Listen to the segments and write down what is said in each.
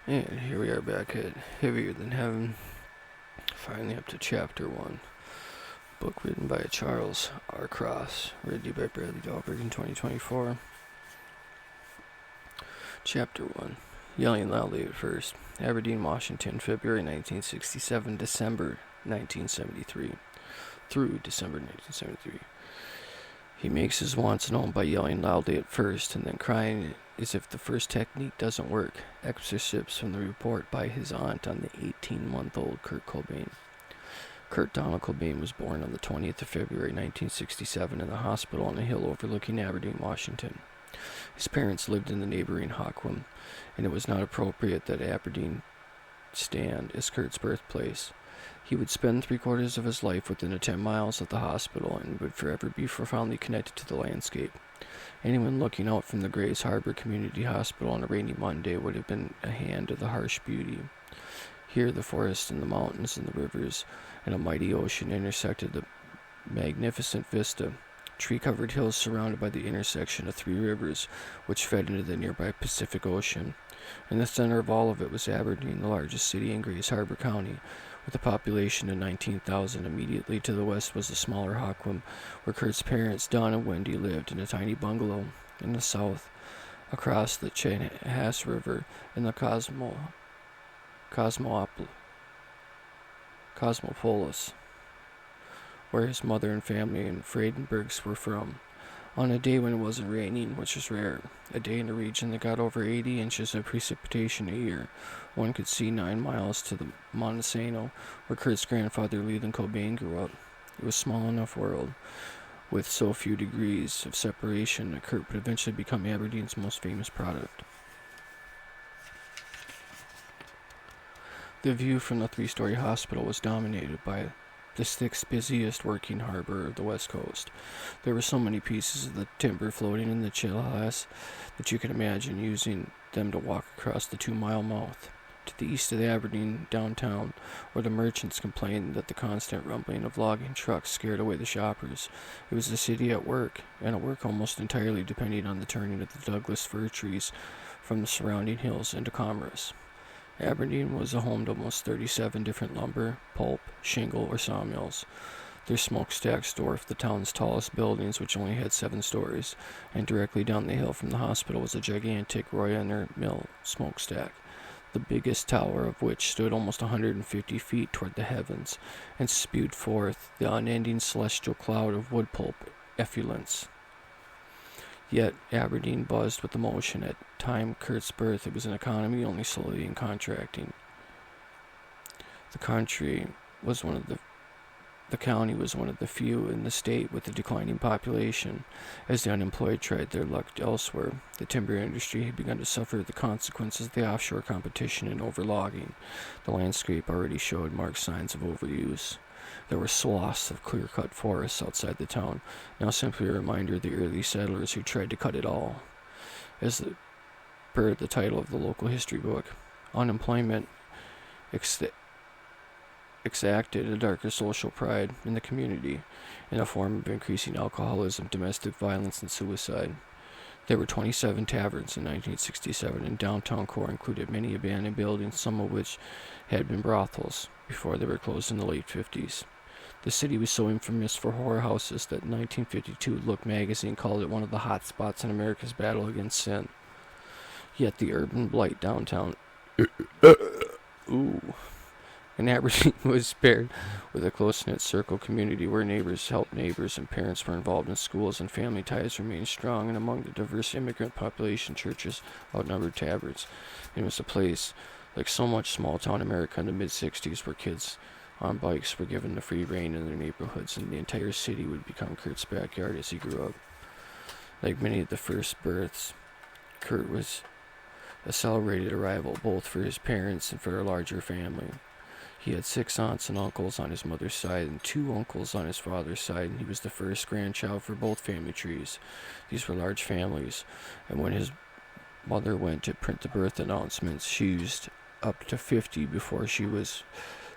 And here we are back at Heavier Than Heaven, finally up to Chapter 1. Book written by Charles R. Cross, read by Bradley Dahlberg in 2024. Chapter 1. Yelling loudly at first. Aberdeen, Washington, February 1967, December 1973. Through December 1973. He makes his wants known by yelling loudly at first and then crying as if the first technique doesn't work. Excerpts from the report by his aunt on the 18-month-old Kurt Cobain. Kurt Donald Cobain was born on the 20th of February 1967 in the hospital on a hill overlooking Aberdeen, Washington. His parents lived in the neighboring Hockwim, and it was not appropriate that Aberdeen stand as Kurt's birthplace. He would spend 3/4 of his life within the 10 miles of the hospital and would forever be profoundly connected to the landscape. Anyone looking out from the Grays Harbor Community Hospital on a rainy Monday would have been a hand of the harsh beauty. Here the forests and the mountains and the rivers and a mighty ocean intersected the magnificent vista. Tree-covered hills surrounded by the intersection of 3 rivers, which fed into the nearby Pacific Ocean. In the center of all of it was Aberdeen, the largest city in Grays Harbor County, with a population of 19,000. Immediately to the west was the smaller Hockwim, where Kurt's parents, Don and Wendy, lived in a tiny bungalow. In the south, across the Chanhass River, in the Cosmopolis, where his mother and family in Fredenbergs were from. On a day when it wasn't raining, which was rare, a day in a region that got over 80 inches of precipitation a year, one could see 9 miles to the Montesano, where Kurt's grandfather Leland Cobain grew up. It was a small enough world, with so few degrees of separation, that Kurt would eventually become Aberdeen's most famous product. The view from the 3-story hospital was dominated by the 6th busiest working harbor of the West Coast. There were so many pieces of the timber floating in the Chilhas that you could imagine using them to walk across the 2-mile mouth. To the east of the Aberdeen downtown, where the merchants complained that the constant rumbling of logging trucks scared away the shoppers, it was the city at work, and at work almost entirely depending on the turning of the Douglas fir trees from the surrounding hills into commerce. Aberdeen was a home to almost 37 different lumber, pulp, shingle, or sawmills. Their smokestacks dwarfed the town's tallest buildings, which only had 7 stories, and directly down the hill from the hospital was a gigantic Roy mill smokestack, the biggest tower of which stood almost 150 feet toward the heavens, and spewed forth the unending celestial cloud of wood pulp effluence. Yet Aberdeen buzzed with emotion. At time Kurt's birth, it was an economy only slowly contracting. The county was one of the few in the state with a declining population. As the unemployed tried their luck elsewhere, the timber industry had begun to suffer the consequences of the offshore competition and overlogging. The landscape already showed marked signs of overuse. There were swaths of clear-cut forests outside the town, now simply a reminder of the early settlers who tried to cut it all. As per the title of the local history book, unemployment exacted a darker social pride in the community in the form of increasing alcoholism, domestic violence, and suicide. There were 27 taverns in 1967, and downtown core included many abandoned buildings, some of which had been brothels before they were closed in the late 50s. The city was so infamous for whorehouses that in 1952 Look magazine called it one of the hot spots in America's battle against sin. Yet the urban blight downtown and Aberdeen was spared, with a close-knit circle community where neighbors helped neighbors and parents were involved in schools and family ties remained strong, and among the diverse immigrant population, churches outnumbered taverns. It was a place like so much small-town America in the mid-60s, where kids on bikes were given the free rein in their neighborhoods, and the entire city would become Kurt's backyard as he grew up. Like many of the first births, Kurt was a celebrated arrival, both for his parents and for their larger family. He had 6 aunts and uncles on his mother's side and 2 uncles on his father's side, and he was the first grandchild for both family trees. These were large families, and when his mother went to print the birth announcements, she used up to 50 before she was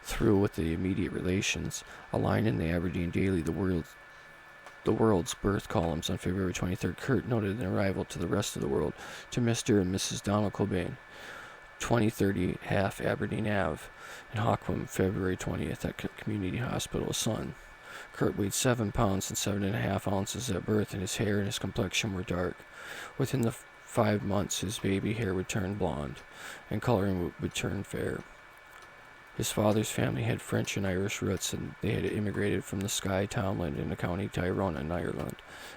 through with the immediate relations. A line in the Aberdeen Daily, the world's birth columns on February 23rd, Kurt noted an arrival to the rest of the world, to Mr. and Mrs. Donald Cobain. 2030 half Aberdeen Ave in Hawkwim, February 20th at Community Hospital, son. Kurt weighed 7 pounds and 7.5 ounces at birth, and his hair and his complexion were dark. Within the 5 months, his baby hair would turn blonde, and coloring would turn fair. His father's family had French and Irish roots, and they had immigrated from the Skye Townland in the County Tyrone in Ireland.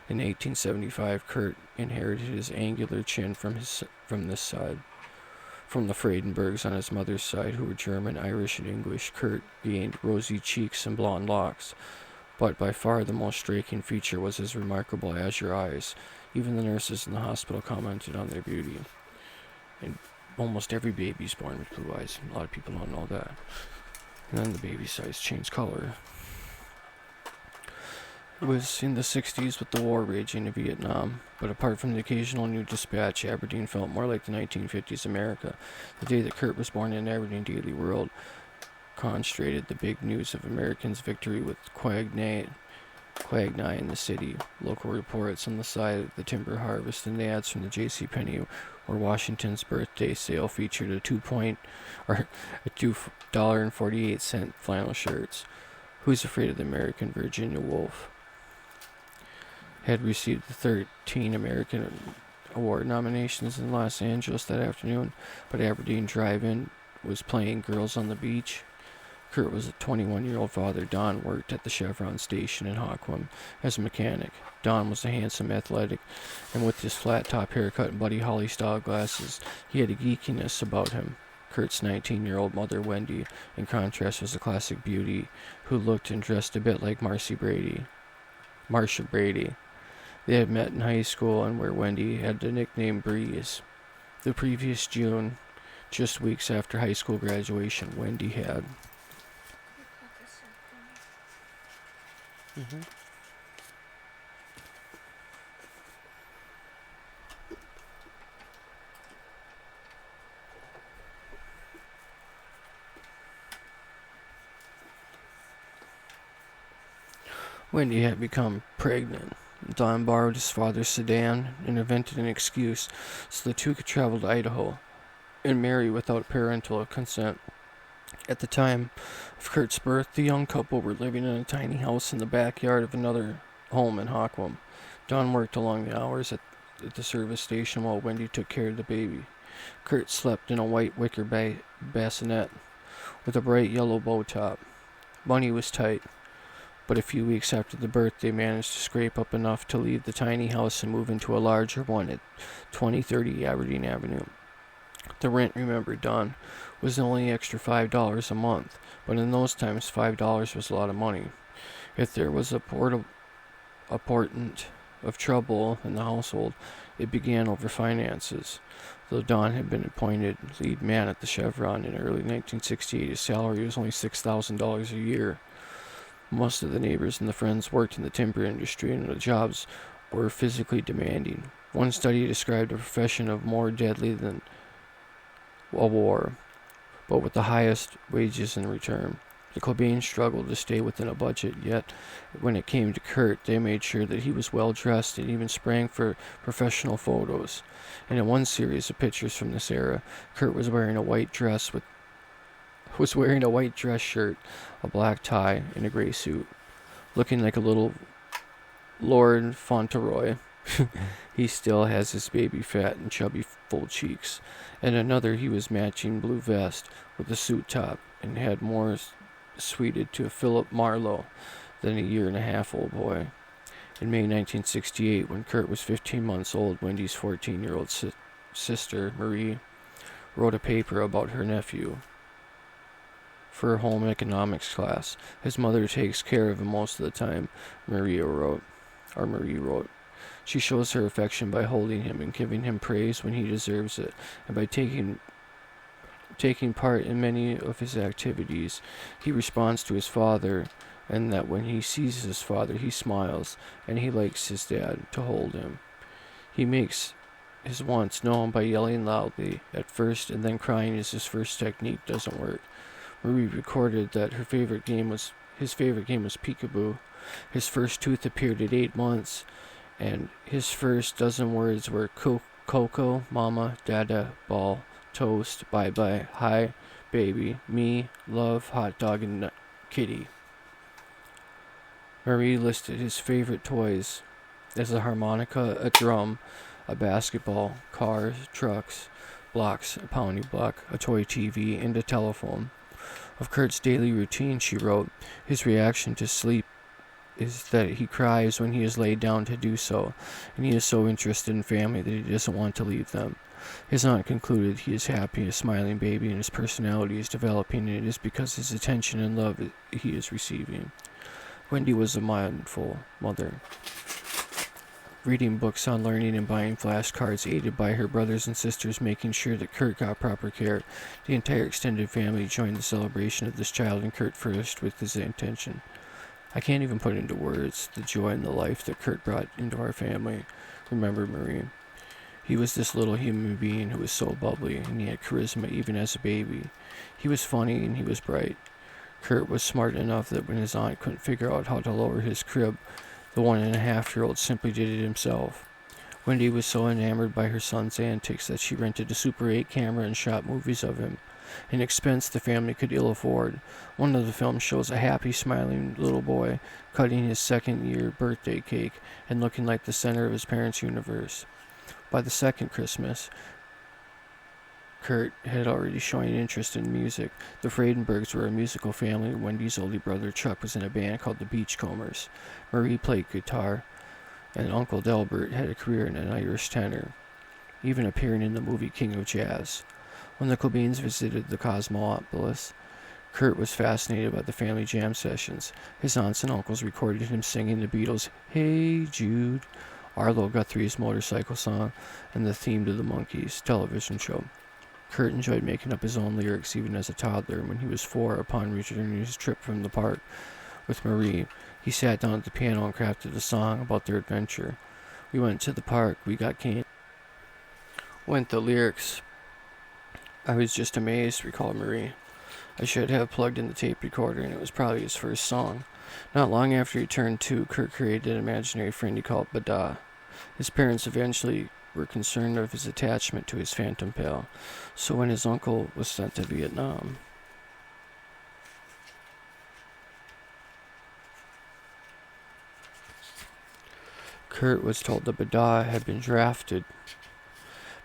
In 1875, Kurt inherited his angular chin from this side. From the Friedenbergs on his mother's side, who were German, Irish, and English, Kurt gained rosy cheeks and blonde locks. But by far the most striking feature was his remarkable azure eyes. Even the nurses in the hospital commented on their beauty. And almost every baby's born with blue eyes. A lot of people don't know that. And then the baby's eyes change color. It was in the 60s with the war raging in Vietnam, but apart from the occasional new dispatch, Aberdeen felt more like the 1950s America. The day that Kurt was born in Aberdeen Daily World contrasted the big news of Americans' victory with quagmire in the city. Local reports on the side of the timber harvest and the ads from the JCPenney where Washington's birthday sale featured a $2.48 flannel shirts. Who's Afraid of the American Virginia Woolf had received the 13 American Award nominations in Los Angeles that afternoon, but Aberdeen Drive-In was playing Girls on the Beach. Kurt was a 21-year-old father. Don worked at the Chevron station in Hawkwim as a mechanic. Don was a handsome, athletic, and with his flat-top haircut and Buddy Holly-style glasses, he had a geekiness about him. Kurt's 19-year-old mother, Wendy, in contrast, was a classic beauty who looked and dressed a bit like Marcia Brady. They had met in high school, and where Wendy had the nickname Breeze. The previous June, just weeks after high school graduation, Wendy had... Wendy had become pregnant. Don borrowed his father's sedan and invented an excuse so the two could travel to Idaho and marry without parental consent. At the time of Kurt's birth, the young couple were living in a tiny house in the backyard of another home in Hawkwim. Don worked along the hours at the service station while Wendy took care of the baby. Kurt slept in a white wicker bassinet with a bright yellow bow top. Money was tight, but a few weeks after the birth, they managed to scrape up enough to leave the tiny house and move into a larger one at 2030 Aberdeen Avenue. The rent, remembered Don, was only extra $5 a month, but in those times $5 was a lot of money. If there was a portent of trouble in the household, it began over finances. Though Don had been appointed lead man at the Chevron in early 1968, his salary was only $6,000 a year. Most of the neighbors and the friends worked in the timber industry, and the jobs were physically demanding. One study described a profession of more deadly than a war, but with the highest wages in return. The Cobains struggled to stay within a budget, yet when it came to Kurt, they made sure that he was well dressed and even sprang for professional photos. And in one series of pictures from this era, Kurt was wearing a white dress shirt, a black tie, and a gray suit, looking like a little Lord Fauntleroy. He still has his baby fat and chubby full cheeks. And another, he was matching blue vest with a suit top and had more suited to a Philip Marlowe than a year-and-a-half-old boy. In May 1968, when Kurt was 15 months old, Wendy's 14-year-old sister, Marie, wrote a paper about her nephew for her home economics class. His mother takes care of him most of the time, Marie wrote. She shows her affection by holding him and giving him praise when he deserves it, and by taking part in many of his activities. He responds to his father, and that when he sees his father, he smiles, and he likes his dad to hold him. He makes his wants known by yelling loudly at first, and then crying as his first technique doesn't work. Marie recorded that his favorite game was peekaboo. His first tooth appeared at 8 months, and his first dozen words were Coco, Mama, Dada, Ball, toast, bye-bye, hi, baby, me, love, hot dog, and kitty. Marie listed his favorite toys as a harmonica, a drum, a basketball, cars, trucks, blocks, a pounding block, a toy TV, and a telephone. Of Kurt's daily routine, she wrote, his reaction to sleep is that he cries when he is laid down to do so, and he is so interested in family that he doesn't want to leave them. His aunt concluded he is happy, a smiling baby, and his personality is developing, and it is because his attention and love he is receiving. Wendy was a mindful mother, reading books on learning and buying flashcards, aided by her brothers and sisters, making sure that Kurt got proper care. The entire extended family joined the celebration of this child, and Kurt first with his intention. I can't even put into words the joy and the life that Kurt brought into our family, remembered Marie. He was this little human being who was so bubbly, and he had charisma even as a baby. He was funny and he was bright. Kurt was smart enough that when his aunt couldn't figure out how to lower his crib, the 1.5-year-old simply did it himself. Wendy was so enamored by her son's antics that she rented a Super 8 camera and shot movies of him, an expense the family could ill afford. One of the films shows a happy, smiling little boy cutting his second-year birthday cake and looking like the center of his parents' universe. By the second Christmas, Kurt had already shown interest in music. The Friedenbergs were a musical family, and Wendy's older brother Chuck was in a band called the Beachcombers. Marie played guitar, and Uncle Delbert had a career in an Irish tenor, even appearing in the movie King of Jazz. When the Cobains visited the Cosmopolis, Kurt was fascinated by the family jam sessions. His aunts and uncles recorded him singing the Beatles' Hey Jude, Arlo Guthrie's motorcycle song, and the theme to the Monkees television show. Kurt enjoyed making up his own lyrics even as a toddler, and when he was 4, upon returning his trip from the park with Marie, he sat down at the piano and crafted a song about their adventure. We went to the park, we got candy. Went the lyrics. I was just amazed, recalled Marie. I should have plugged in the tape recorder, and it was probably his first song. Not long after he turned 2, Kurt created an imaginary friend he called Bada. His parents eventually were concerned of his attachment to his phantom pal, so when his uncle was sent to Vietnam, Kurt was told that Bada had been drafted,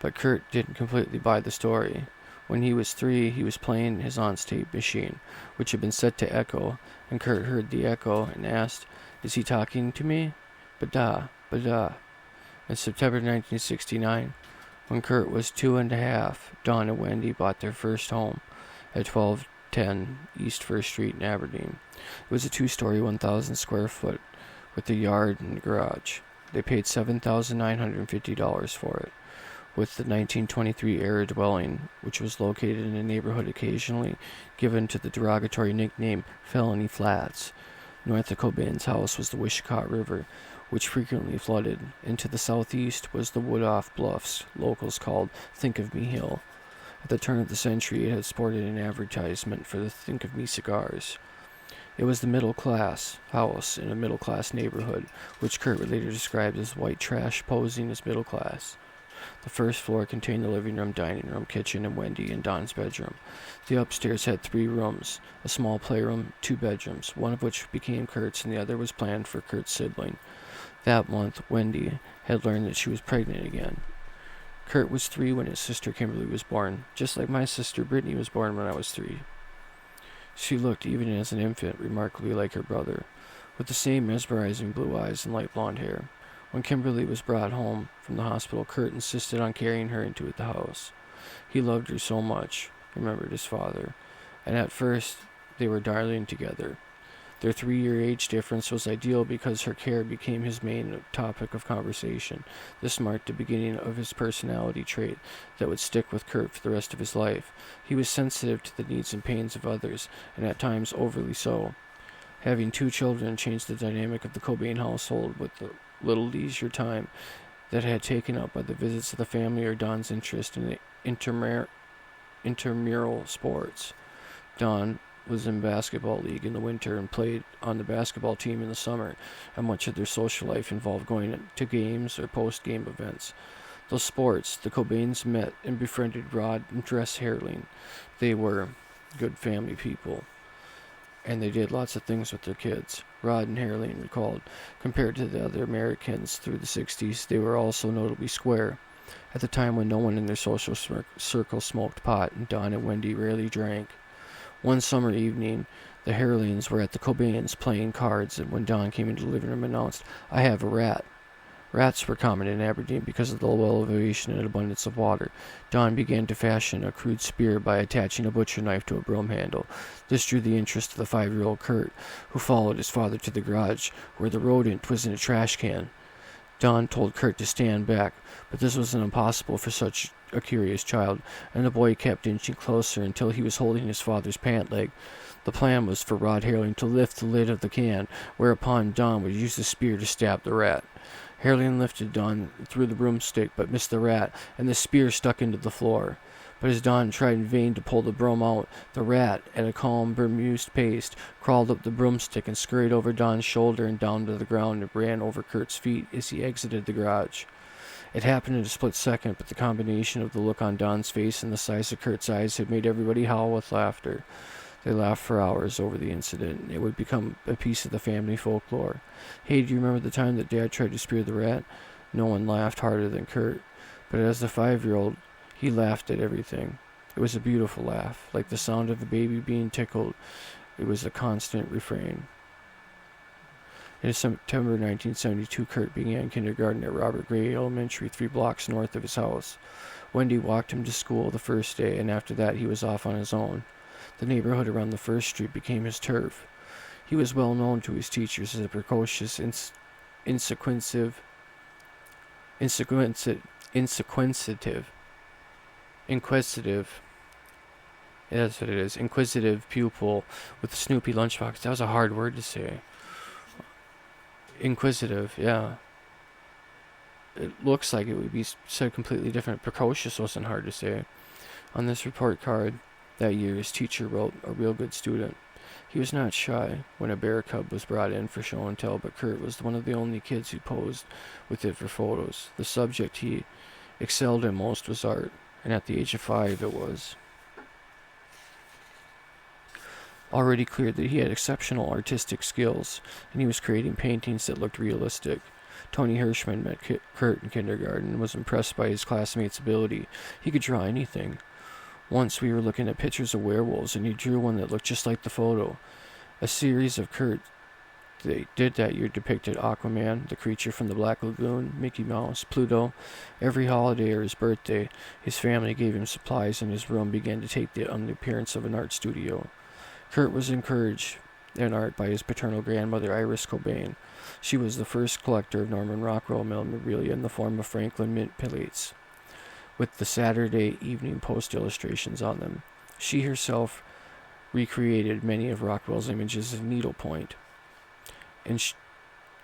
but Kurt didn't completely buy the story. When he was 3, he was playing his aunt's tape machine, which had been set to echo, and Kurt heard the echo and asked, "Is he talking to me?" Bada, Bada. In September 1969, when Kurt was 2.5, Dawn and Wendy bought their first home at 1210 East 1st Street in Aberdeen. It was a 2-story, 1,000 square foot with a yard and a garage. They paid $7,950 for it, with the 1923-era dwelling, which was located in a neighborhood occasionally given to the derogatory nickname Felony Flats. North of Cobain's house was the Wishkot River, which frequently flooded, and to the southeast was the Wood-Off Bluffs, locals called Think of Me Hill. At the turn of the century, it had sported an advertisement for the Think of Me cigars. It was the middle-class house in a middle-class neighborhood, which Kurt would later describe as white trash posing as middle class. The first floor contained the living room, dining room, kitchen, and Wendy and Don's bedroom. The upstairs had 3 rooms, a small playroom, 2 bedrooms, one of which became Kurt's and the other was planned for Kurt's sibling. That month, Wendy had learned that she was pregnant again. Kurt was 3 when his sister Kimberly was born, just like my sister Brittany was born when I was 3. She looked, even as an infant, remarkably like her brother, with the same mesmerizing blue eyes and light blonde hair. When Kimberly was brought home from the hospital, Kurt insisted on carrying her into the house. He loved her so much, remembered his father, and at first they were darling together. Their 3-year age difference was ideal because her care became his main topic of conversation. This marked the beginning of his personality trait that would stick with Kurt for the rest of his life. He was sensitive to the needs and pains of others, and at times overly so. Having 2 children changed the dynamic of the Cobain household, with the little leisure time that had taken up by the visits of the family or Don's interest in the intramural sports. Don was in basketball league in the winter and played on the basketball team in the summer, and much of their social life involved going to games or post-game events. Those sports, the Cobains met and befriended Rod and Dress Herling. They were good family people, and they did lots of things with their kids. Rod and Herling recalled, compared to the other Americans through the 60s, they were also notably square. At the time when no one in their social circle smoked pot, and Don and Wendy rarely drank. One summer evening, the Herlings were at the Cobains playing cards, and when Don came into the living room and announced, "I have a rat." Rats were common in Aberdeen because of the low elevation and abundance of water. Don began to fashion a crude spear by attaching a butcher knife to a broom handle. This drew the interest of the 5-year-old Kurt, who followed his father to the garage, where the rodent was in a trash can. Don told Kurt to stand back, but this was impossible for such a curious child, and the boy kept inching closer until he was holding his father's pant leg. The plan was for Rod Herling to lift the lid of the can, whereupon Don would use the spear to stab the rat. Herling lifted Don through the broomstick, but missed the rat, and the spear stuck into the floor. But as Don tried in vain to pull the broom out, the rat, at a calm, bemused pace, crawled up the broomstick and scurried over Don's shoulder and down to the ground and ran over Kurt's feet as he exited the garage. It happened in a split second, but the combination of the look on Don's face and the size of Kurt's eyes had made everybody howl with laughter. They laughed for hours over the incident, and it would become a piece of the family folklore. "Hey, do you remember the time that Dad tried to spear the rat?" No one laughed harder than Kurt, but as the 5-year-old, he laughed at everything. It was a beautiful laugh, like the sound of a baby being tickled. It was a constant refrain. In September 1972, Kurt began kindergarten at Robert Gray Elementary, 3 blocks north of his house. Wendy walked him to school the first day, and after that he was off on his own. The neighborhood around the first street became his turf. He was well known to his teachers as a precocious, inquisitive pupil with a Snoopy lunchbox. That was a hard word to say. Inquisitive, yeah. It looks like it would be said completely different. Precocious wasn't hard to say. On this report card that year, his teacher wrote, "A real good student." He was not shy when a bear cub was brought in for show and tell, but Kurt was one of the only kids who posed with it for photos. The subject he excelled in most was art, and at the age of 5 it was already clear that he had exceptional artistic skills, and he was creating paintings that looked realistic. Tony Hirschman met Kurt in kindergarten and was impressed by his classmates' ability. He could draw anything. Once we were looking at pictures of werewolves, and he drew one that looked just like the photo. A series of Kurt they did that year depicted Aquaman, the creature from the Black Lagoon, Mickey Mouse, Pluto. Every holiday or his birthday, his family gave him supplies, and his room began to take the appearance of an art studio. Kurt was encouraged in art by his paternal grandmother, Iris Cobain. She was the first collector of Norman Rockwell memorabilia in the form of Franklin mint plates, with the Saturday Evening Post illustrations on them. She herself recreated many of Rockwell's images of needlepoint. And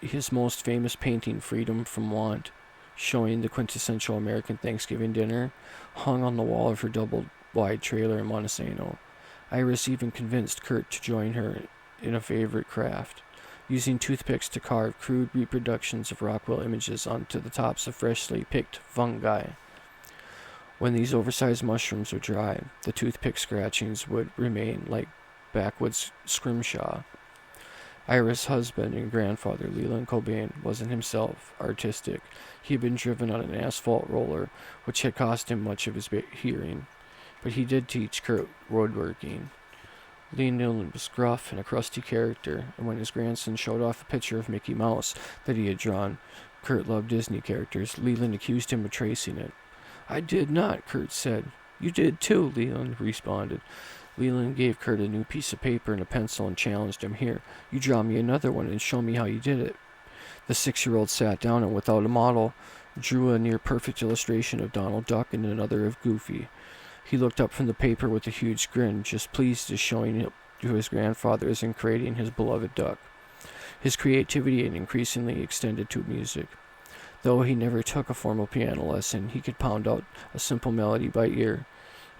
his most famous painting, Freedom from Want, showing the quintessential American Thanksgiving dinner, hung on the wall of her double-wide trailer in Montesano. Iris even convinced Kurt to join her in a favorite craft, using toothpicks to carve crude reproductions of Rockwell images onto the tops of freshly picked fungi. When these oversized mushrooms would dry, the toothpick scratchings would remain like backwoods scrimshaw. Iris' husband and grandfather, Leland Cobain, wasn't himself artistic. He had been driven on an asphalt roller, which had cost him much of his hearing. But he did teach Kurt woodworking. Leland was gruff and a crusty character, and when his grandson showed off a picture of Mickey Mouse that he had drawn, Kurt loved Disney characters. Leland accused him of tracing it. "I did not," Kurt said. "You did too," Leland responded. Leland gave Kurt a new piece of paper and a pencil and challenged him. "Here, you draw me another one and show me how you did it." The 6-year-old sat down and, without a model, drew a near-perfect illustration of Donald Duck and another of Goofy. He looked up from the paper with a huge grin, just pleased as showing it to his grandfather as in creating his beloved duck. His creativity had increasingly extended to music. Though he never took a formal piano lesson, he could pound out a simple melody by ear.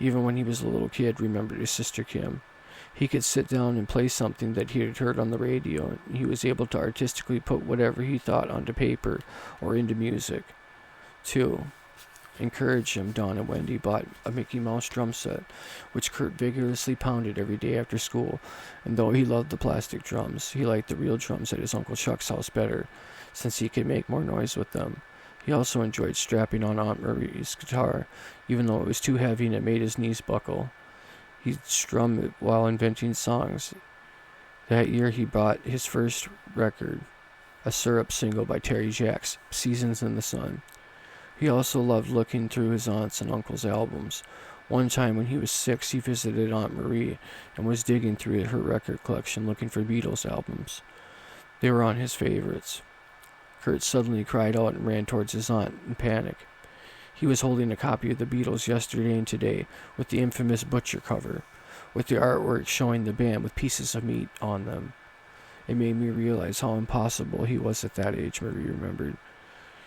Even when he was a little kid, remembered his sister Kim. He could sit down and play something that he had heard on the radio, and he was able to artistically put whatever he thought onto paper or into music, too. encourage him, Don and Wendy bought a Mickey Mouse drum set, which Kurt vigorously pounded every day after school. And though he loved the plastic drums, he liked the real drums at his Uncle Chuck's house better, since he could make more noise with them. He also enjoyed strapping on Aunt Marie's guitar, even though it was too heavy and it made his knees buckle. He'd strum it while inventing songs. That year he bought his first record, a syrup single by Terry Jacks, Seasons in the Sun. He also loved looking through his aunt's and uncle's albums. One time when he was 6, he visited Aunt Marie and was digging through her record collection looking for Beatles albums. They were on his favorites. Kurt suddenly cried out and ran towards his aunt in panic. He was holding a copy of the Beatles Yesterday and Today with the infamous Butcher cover, with the artwork showing the band with pieces of meat on them. It made me realize how impossible he was at that age, Marie remembered.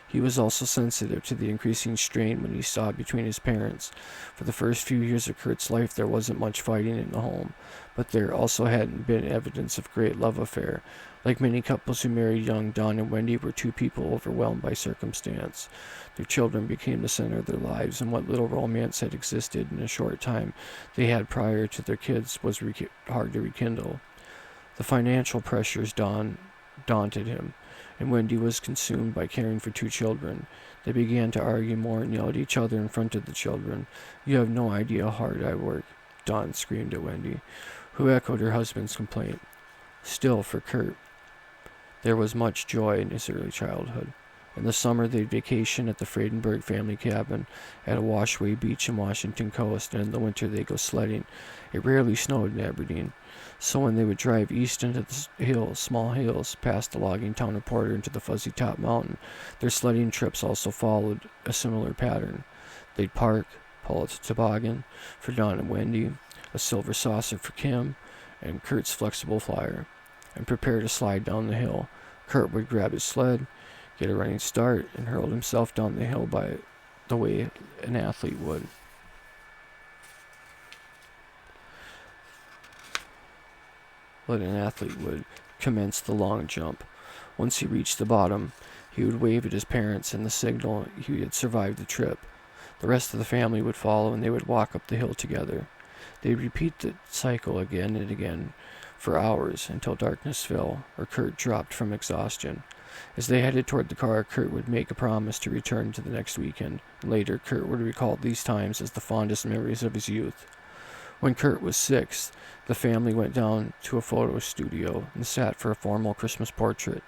He was also sensitive to the increasing strain when he saw between his parents. For the first few years of Kurt's life, there wasn't much fighting in the home, but there also hadn't been evidence of great love affair. Like many couples who married young, Don and Wendy were two people overwhelmed by circumstance. Their children became the center of their lives, and what little romance had existed in a short time they had prior to their kids was hard to rekindle. The financial pressures daunted him, and Wendy was consumed by caring for 2 children. They began to argue more and yell at each other in front of the children. "You have no idea how hard I work," Dawn screamed at Wendy, who echoed her husband's complaint. Still, for Kurt, there was much joy in his early childhood. In the summer, they'd vacation at the Fredenberg family cabin at a washaway beach in Washington coast, and in the winter they'd go sledding. It rarely snowed in Aberdeen, so when they would drive east into the hills, small hills, past the logging town of Porter into the Fuzzy Top Mountain, their sledding trips also followed a similar pattern. They'd park, pull out the toboggan for Don and Wendy, a silver saucer for Kim, and Kurt's flexible flyer, and prepare to slide down the hill. Kurt would grab his sled, get a running start, and hurl himself down the hill by the way an athlete would. Commence the long jump. Once he reached the bottom, he would wave at his parents and the signal he had survived the trip. The rest of the family would follow, and they would walk up the hill together. They'd repeat the cycle again and again for hours until darkness fell or Kurt dropped from exhaustion. As they headed toward the car, Kurt would make a promise to return to the next weekend. Later, Kurt would recall these times as the fondest memories of his youth. When Kurt was 6, the family went down to a photo studio and sat for a formal Christmas portrait.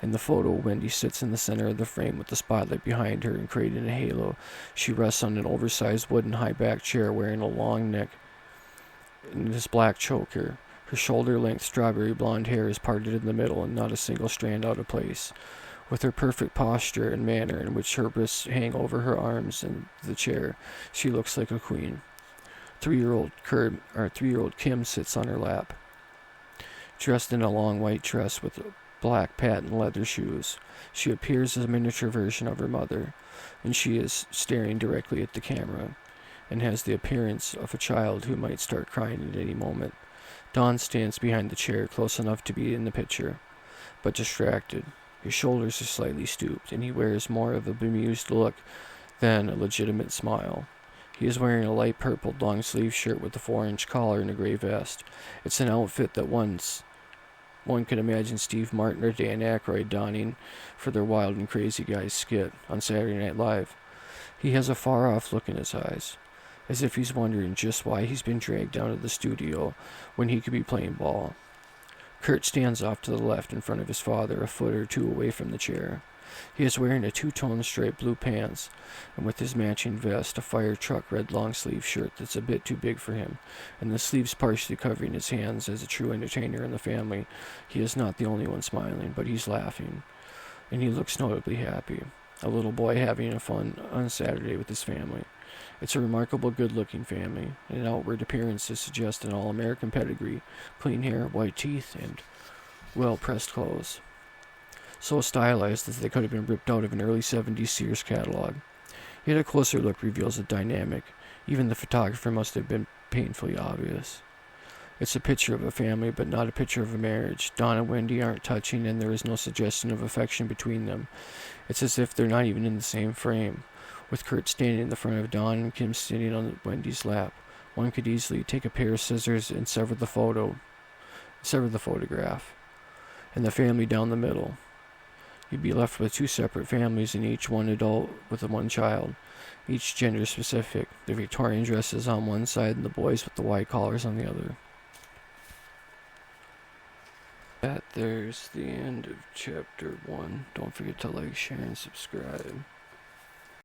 In the photo, Wendy sits in the center of the frame with the spotlight behind her and creating a halo. She rests on an oversized wooden high-back chair wearing a long neck and this black choker. Her shoulder-length strawberry blonde hair is parted in the middle and not a single strand out of place. With her perfect posture and manner in which her wrists hang over her arms in the chair, she looks like a queen. 3-year-old Kim sits on her lap, dressed in a long white dress with black patent leather shoes. She appears as a miniature version of her mother, and she is staring directly at the camera and has the appearance of a child who might start crying at any moment. Don stands behind the chair, close enough to be in the picture, but distracted. His shoulders are slightly stooped, and he wears more of a bemused look than a legitimate smile. He is wearing a light purple long-sleeve shirt with a 4-inch collar and a gray vest. It's an outfit that one could imagine Steve Martin or Dan Aykroyd donning for their Wild and Crazy Guys skit on Saturday Night Live. He has a far-off look in his eyes, as if he's wondering just why he's been dragged down to the studio when he could be playing ball. Kurt stands off to the left in front of his father, a foot or two away from the chair. He is wearing a 2-tone striped blue pants, and with his matching vest, a fire truck red long-sleeve shirt that's a bit too big for him, and the sleeves partially covering his hands. As a true entertainer in the family, he is not the only one smiling, but he's laughing, and he looks notably happy. A little boy having fun on Saturday with his family. It's a remarkable good-looking family, and outward appearances suggest an all-American pedigree, clean hair, white teeth, and well-pressed clothes. So stylized that they could have been ripped out of an early 70s Sears catalog. Yet a closer look reveals a dynamic. Even the photographer must have been painfully obvious. It's a picture of a family, but not a picture of a marriage. Don and Wendy aren't touching, and there is no suggestion of affection between them. It's as if they're not even in the same frame. with Kurt standing in the front of Dawn and Kim sitting on Wendy's lap. One could easily take a pair of scissors and sever the photograph, and the family down the middle. You'd be left with two separate families, and each one adult with one child, each gender specific. The Victorian dresses on one side and the boys with the white collars on the other. There's the end of chapter 1. Don't forget to like, share, and subscribe.